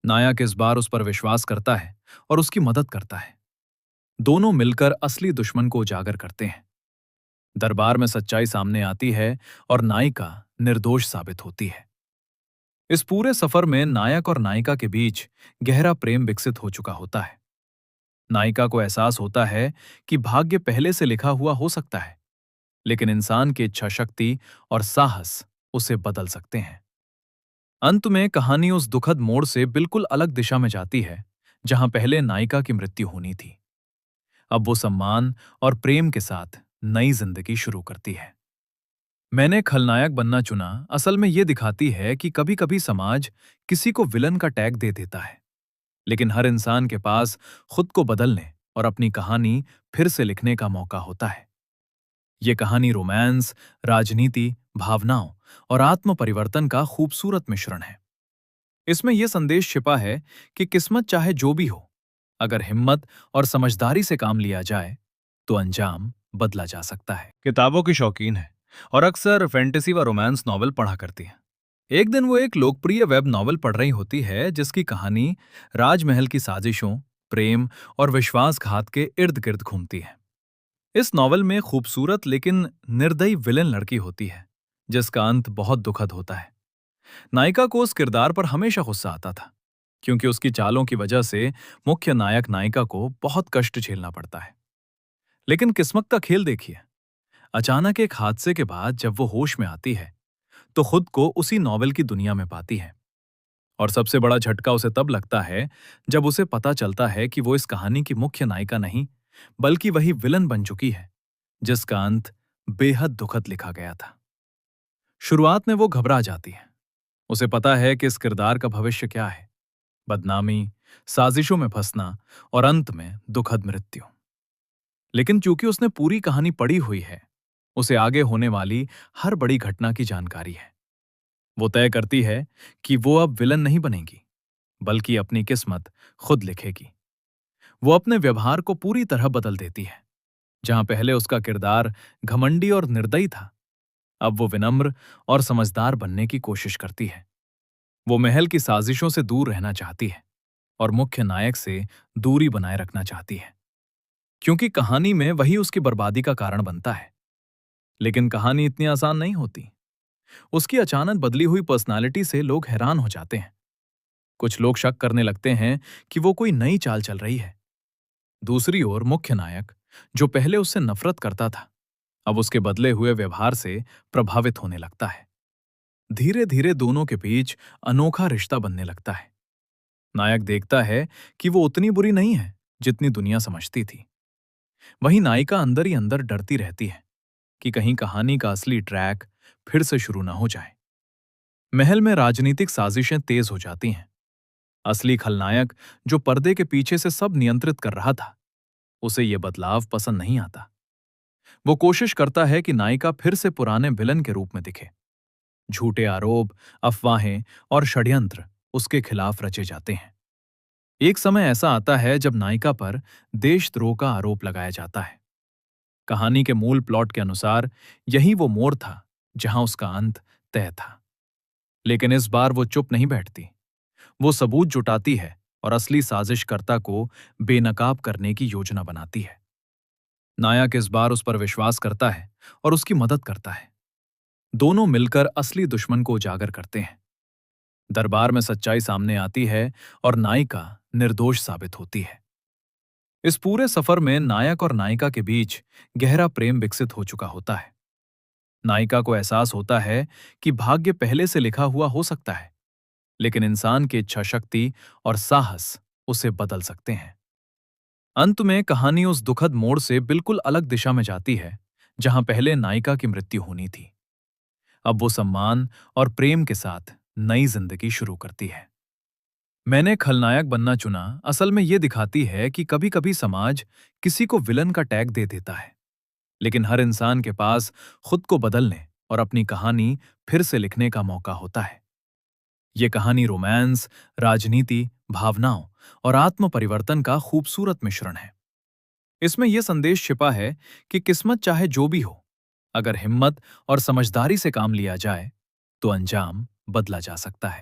नायक इस बार उस पर विश्वास करता है और उसकी मदद करता है। दोनों मिलकर असली दुश्मन को उजागर करते हैं। दरबार में सच्चाई सामने आती है और नायिका निर्दोष साबित होती है। इस पूरे सफर में नायक और नायिका के बीच गहरा प्रेम विकसित हो चुका होता है। नायिका को एहसास होता है कि भाग्य पहले से लिखा हुआ हो सकता है, लेकिन इंसान की इच्छा शक्ति और साहस उसे बदल सकते हैं। अंत में कहानी उस दुखद मोड़ से बिल्कुल अलग दिशा में जाती है जहां पहले नायिका की मृत्यु होनी थी। अब वो सम्मान और प्रेम के साथ नई जिंदगी शुरू करती है। मैंने खलनायक बनना चुना असल में ये दिखाती है कि कभी कभी समाज किसी को विलन का टैग दे देता है, लेकिन हर इंसान के पास खुद को बदलने और अपनी कहानी फिर से लिखने का मौका होता है। ये कहानी रोमांस, राजनीति, भावनाओं और आत्म परिवर्तन का खूबसूरत मिश्रण है। इसमें यह संदेश छिपा है कि किस्मत चाहे जो भी हो, अगर हिम्मत और समझदारी से काम लिया जाए तो अंजाम बदला जा सकता है। किताबों की शौकीन है और अक्सर फैंटेसी व रोमांस नॉवल पढ़ा करती है। एक दिन वो एक लोकप्रिय वेब नॉवल पढ़ रही होती है जिसकी कहानी राजमहल की साजिशों, प्रेम और विश्वासघात के इर्द गिर्द घूमती है। इस नॉवल में खूबसूरत लेकिन निर्दयी विलेन लड़की होती है, जिसका अंत बहुत दुखद होता है। नायिका को उस किरदार पर हमेशा गुस्सा आता था, क्योंकि उसकी चालों की वजह से मुख्य नायक नायिका को बहुत कष्ट झेलना पड़ता है। लेकिन किस्मत का खेल देखिए, अचानक एक हादसे के बाद जब वो होश में आती है, तो खुद को उसी नॉवेल की दुनिया में पाती है। और सबसे बड़ा झटका उसे तब लगता है जब उसे पता चलता है कि वो इस कहानी की मुख्य नायिका नहीं, बल्कि वही विलन बन चुकी है, जिसका अंत बेहद दुखद लिखा गया था। शुरुआत में वो घबरा जाती है। उसे पता है कि इस किरदार का भविष्य क्या है, बदनामी, साजिशों में फंसना और अंत में दुखद मृत्यु। लेकिन चूंकि उसने पूरी कहानी पढ़ी हुई है, उसे आगे होने वाली हर बड़ी घटना की जानकारी है। वो तय करती है कि वो अब विलन नहीं बनेगी, बल्कि अपनी किस्मत खुद लिखेगी। वो अपने व्यवहार को पूरी तरह बदल देती है। जहां पहले उसका किरदार घमंडी और निर्दयी था, अब वो विनम्र और समझदार बनने की कोशिश करती है। वो महल की साजिशों से दूर रहना चाहती है और मुख्य नायक से दूरी बनाए रखना चाहती है, क्योंकि कहानी में वही उसकी बर्बादी का कारण बनता है। लेकिन कहानी इतनी आसान नहीं होती। उसकी अचानक बदली हुई पर्सनालिटी से लोग हैरान हो जाते हैं। कुछ लोग शक करने लगते हैं कि वो कोई नई चाल चल रही है। दूसरी ओर मुख्य नायक, जो पहले उससे नफरत करता था, अब उसके बदले हुए व्यवहार से प्रभावित होने लगता है। धीरे धीरे दोनों के बीच अनोखा रिश्ता बनने लगता है। नायक देखता है कि वो उतनी बुरी नहीं है जितनी दुनिया समझती थी। वहीं नायिका अंदर ही अंदर डरती रहती है कि कहीं कहानी का असली ट्रैक फिर से शुरू न हो जाए। महल में राजनीतिक साजिशें तेज हो जाती हैं। असली खलनायक, जो पर्दे के पीछे से सब नियंत्रित कर रहा था, उसे यह बदलाव पसंद नहीं आता। वो कोशिश करता है कि नायिका फिर से पुराने विलन के रूप में दिखे। झूठे आरोप, अफवाहें और षड्यंत्र उसके खिलाफ रचे जाते हैं। एक समय ऐसा आता है जब नायिका पर देशद्रोह का आरोप लगाया जाता है। कहानी के मूल प्लॉट के अनुसार यही वो मोड़ था जहां उसका अंत तय था। लेकिन इस बार वो चुप नहीं बैठती। वो सबूत जुटाती है और असली साजिशकर्ता को बेनकाब करने की योजना बनाती है। नायक इस बार उस पर विश्वास करता है और उसकी मदद करता है। दोनों मिलकर असली दुश्मन को उजागर करते हैं। दरबार में सच्चाई सामने आती है और नायिका निर्दोष साबित होती है। इस पूरे सफर में नायक और नायिका के बीच गहरा प्रेम विकसित हो चुका होता है। नायिका को एहसास होता है कि भाग्य पहले से लिखा हुआ हो सकता है, लेकिन इंसान की इच्छा शक्ति और साहस उसे बदल सकते हैं। अंत में कहानी उस दुखद मोड़ से बिल्कुल अलग दिशा में जाती है जहां पहले नायिका की मृत्यु होनी थी। अब वो सम्मान और प्रेम के साथ नई जिंदगी शुरू करती है। मैंने खलनायक बनना चुना असल में ये दिखाती है कि कभी कभी समाज किसी को विलन का टैग दे देता है, लेकिन हर इंसान के पास खुद को बदलने और अपनी कहानी फिर से लिखने का मौका होता है। ये कहानी रोमांस, राजनीति, भावनाओं और आत्म परिवर्तन का खूबसूरत मिश्रण है। इसमें यह संदेश छिपा है कि किस्मत चाहे जो भी हो, अगर हिम्मत और समझदारी से काम लिया जाए तो अंजाम बदला जा सकता है।